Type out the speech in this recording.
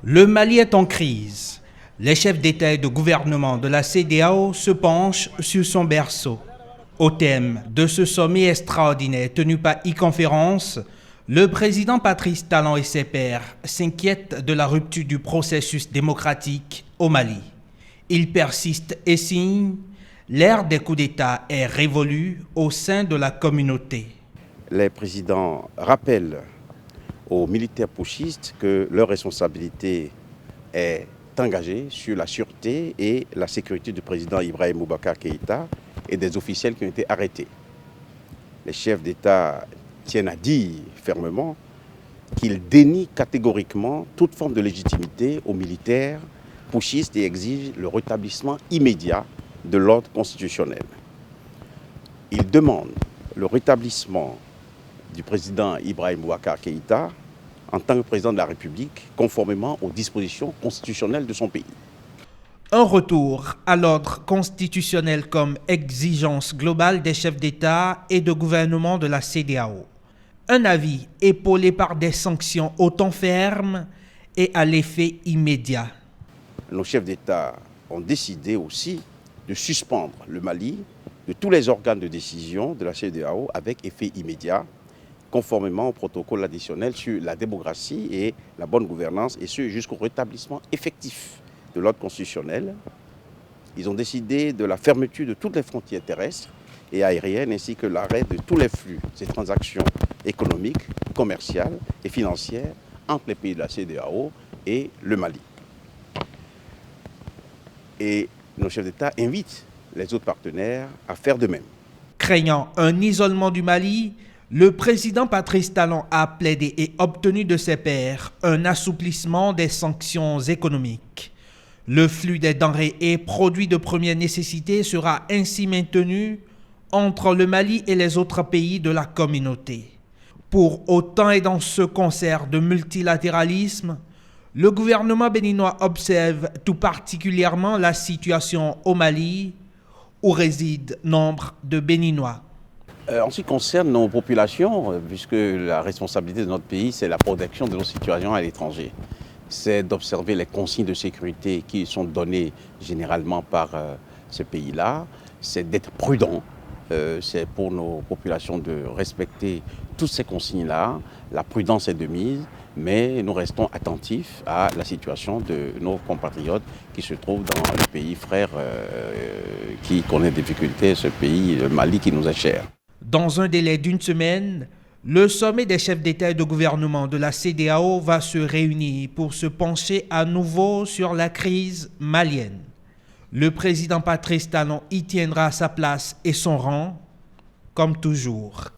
Le Mali est en crise. Les chefs d'État et de gouvernement de la CEDEAO se penchent sur son berceau. Au thème de ce sommet extraordinaire tenu par e-conférence, le président Patrice Talon et ses pairs s'inquiètent de la rupture du processus démocratique au Mali. Ils persistent et signent, l'ère des coups d'État est révolue au sein de la communauté. Les présidents rappellent aux militaires putschistes que leur responsabilité est engagée sur la sûreté et la sécurité du président Ibrahim Boubacar Keïta et des officiels qui ont été arrêtés. Les chefs d'État tiennent à dire fermement qu'ils dénient catégoriquement toute forme de légitimité aux militaires putschistes et exigent le rétablissement immédiat de l'ordre constitutionnel. Ils demandent le rétablissement du président Ibrahim Boubacar Keïta en tant que président de la République, conformément aux dispositions constitutionnelles de son pays. Un retour à l'ordre constitutionnel comme exigence globale des chefs d'État et de gouvernement de la CEDEAO. Un avis épaulé par des sanctions autant fermes et à l'effet immédiat. Nos chefs d'État ont décidé aussi de suspendre le Mali de tous les organes de décision de la CEDEAO avec effet immédiat, conformément au protocole additionnel sur la démocratie et la bonne gouvernance, et ce jusqu'au rétablissement effectif de l'ordre constitutionnel. Ils ont décidé de la fermeture de toutes les frontières terrestres et aériennes, ainsi que l'arrêt de tous les flux et transactions économiques, commerciales et financières entre les pays de la CEDEAO et le Mali. Et nos chefs d'État invitent les autres partenaires à faire de même. Craignant un isolement du Mali, le président Patrice Talon a plaidé et obtenu de ses pairs un assouplissement des sanctions économiques. Le flux des denrées et produits de première nécessité sera ainsi maintenu entre le Mali et les autres pays de la communauté. Pour autant et dans ce concert de multilatéralisme, le gouvernement béninois observe tout particulièrement la situation au Mali, où résident nombre de Béninois. En ce qui concerne nos populations, puisque la responsabilité de notre pays, c'est la protection de nos citoyens à l'étranger, c'est d'observer les consignes de sécurité qui sont données généralement par ce pays-là, c'est d'être prudent, c'est pour nos populations de respecter toutes ces consignes-là. La prudence est de mise, mais nous restons attentifs à la situation de nos compatriotes qui se trouvent dans le pays frère qui connaît des difficultés, ce pays, le Mali, qui nous est cher. Dans un délai d'une semaine, le sommet des chefs d'État et de gouvernement de la CEDEAO va se réunir pour se pencher à nouveau sur la crise malienne. Le président Patrice Talon y tiendra sa place et son rang, comme toujours.